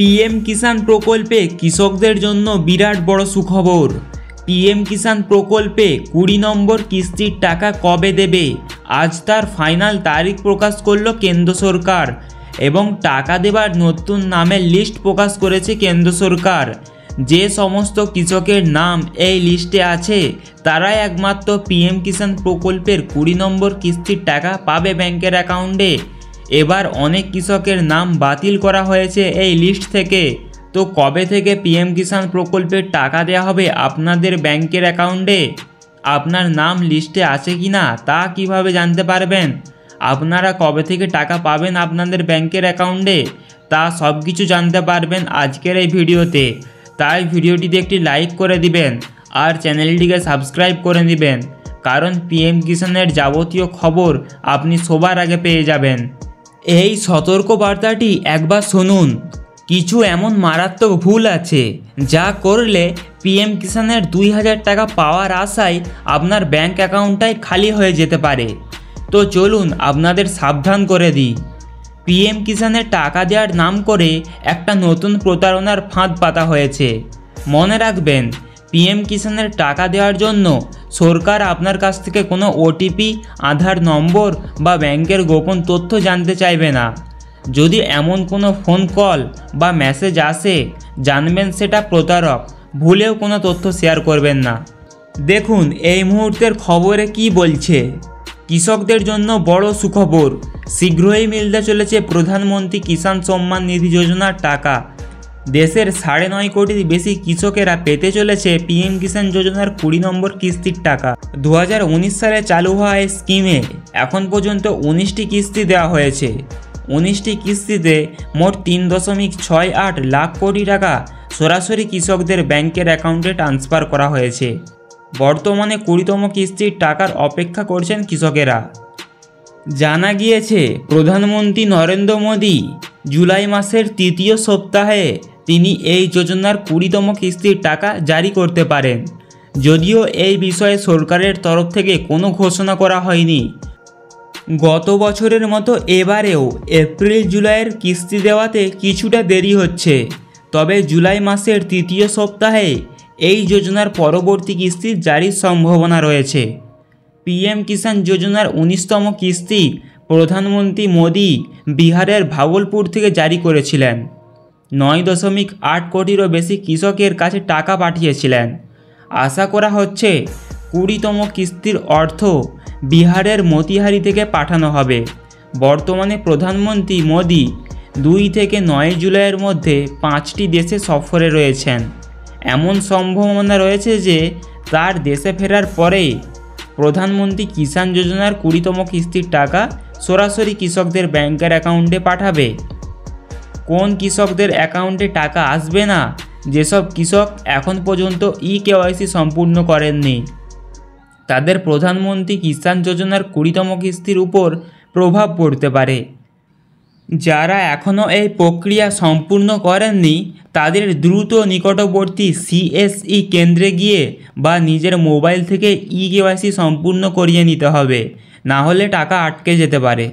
PM কিষাণ প্রকল্পে কৃষকদের জন্য বিরাট বড় সুখবর। পিএম কিষাণ প্রকল্পে 20 নম্বর কিস্তির টাকা কবে দেবে, আজ তার ফাইনাল তারিখ প্রকাশ করল কেন্দ্র সরকার এবং টাকা দেবার নতুন নামের লিস্ট প্রকাশ করেছে কেন্দ্র সরকার। যে সমস্ত কৃষকের নাম এই লিস্টে আছে তারাই একমাত্র পিএম কিষাণ প্রকল্পের 20 নম্বর কিস্তির টাকা পাবে ব্যাংকের অ্যাকাউন্টে। এবার অনেক কৃষকের নাম বাতিল করা হয়েছে এই লিস্ট থেকে। তো কবে থেকে পিএম কিষাণ প্রকল্পের টাকা দেওয়া হবে আপনাদের ব্যাংকের অ্যাকাউন্টে, আপনার নাম লিস্টে আছে কি না তা কিভাবে জানতে পারবেন, আপনারা কবে থেকে টাকা পাবেন আপনাদের ব্যাংকের অ্যাকাউন্টে তা সব কিছু জানতে পারবেন আজকের এই ভিডিওতে। তাই ভিডিওটিতে একটি লাইক করে দিবেন আর চ্যানেলটিকে সাবস্ক্রাইব করে নেবেন, কারণ পিএম কিষাণের যাবতীয় খবর আপনি সবার আগে পেয়ে যাবেন। এই সতর্ক বার্তাটি একবার শুনুন। কিছু এমন মারাত্মক ভুল আছে যা করলে পিএম কিষাণের 2000 টাকা পাওয়ার আশায় আপনার ব্যাংক অ্যাকাউন্টটাই খালি হয়ে যেতে পারে। তো চলুন আপনাদের সাবধান করে দিই। পিএম কিষাণের টাকা দেওয়ার নাম করে একটা নতুন প্রতারণার ফাঁদ পাতা হয়েছে। মনে রাখবেন, পিএম কিষাণের টাকা দেওয়ার জন্য সরকার আপনার কাছ থেকে কোনো ওটিপি, আধার নম্বর বা ব্যাংকের গোপন তথ্য জানতে চাইবে না। যদি এমন কোনো ফোন কল বা মেসেজ আসে জানবেন সেটা প্রতারক, ভুলেও কোনো তথ্য শেয়ার করবেন না। দেখুন এই মুহূর্তের খবরে কি বলছে। কৃষকদের জন্য বড় সুখবর, শীঘ্রই মিলতে চলেছে প্রধানমন্ত্রী কিষাণ সম্মান নিধি যোজনার টাকা। দেশের 9.5 কোটির বেশি কৃষকেরা পেতে চলেছে পিএম কিষাণ যোজনার 20 নম্বর কিস্তির টাকা। 2019 সালে চালু হওয়া এই স্কিমে এখন পর্যন্ত 19টি কিস্তি দেওয়া হয়েছে। 19টি কিস্তিতে মোট 3.68 লাখ কোটি টাকা সরাসরি কৃষকদের ব্যাংকের অ্যাকাউন্টে ট্রান্সফার করা হয়েছে। বর্তমানে 20তম কিস্তির টাকার অপেক্ষা করছেন কৃষকেরা। জানা গিয়েছে প্রধানমন্ত্রী নরেন্দ্র মোদী জুলাই মাসের 3য় সপ্তাহে তিনি এই যোজনার 20তম কিস্তির টাকা জারি করতে পারেন। যদিও এই বিষয়ে সরকারের তরফ থেকে কোনো ঘোষণা করা হয়নি। গত বছরের মতো এবারেও এপ্রিল জুলাইয়ের কিস্তি দেওয়াতে কিছুটা দেরি হচ্ছে, তবে জুলাই মাসের 3য় সপ্তাহে এই যোজনার পরবর্তী কিস্তি জারির সম্ভাবনা রয়েছে। পিএম কিষাণ যোজনার 19তম কিস্তি প্রধানমন্ত্রী মোদী বিহারের ভাগলপুর থেকে জারি করেছিলেন। 9.8 কোটিরও বেশি কৃষকের কাছে টাকা পাঠিয়েছিলেন। আশা করা হচ্ছে 20তম কিস্তির অর্থ বিহারের মতিহারি থেকে পাঠানো হবে। বর্তমানে প্রধানমন্ত্রী মোদী 2 থেকে 9 জুলাইয়ের মধ্যে 5টি দেশে সফরে রয়েছেন। এমন সম্ভাবনা রয়েছে যে তার দেশে ফেরার পরেই প্রধানমন্ত্রী কিষাণ যোজনার 20তম কিস্তির টাকা সরাসরি কৃষকদের ব্যাংকের অ্যাকাউন্টে পাঠাবে। কোন কৃষকদের অ্যাকাউন্টে টাকা আসবে না? যেসব কৃষক এখন পর্যন্ত ইকেওয়াইসি সম্পূর্ণ করেননি তাদের প্রধানমন্ত্রী কিষাণ যোজনার 20তম কিস্তির উপর প্রভাব পড়তে পারে। যারা এখনও এই প্রক্রিয়া সম্পূর্ণ করেননি তাদের দ্রুত নিকটবর্তী সিএসই কেন্দ্রে গিয়ে বা নিজের মোবাইল থেকে ইকেওয়াইসি সম্পূর্ণ করিয়ে নিতে হবে, না হলে টাকা আটকে যেতে পারে।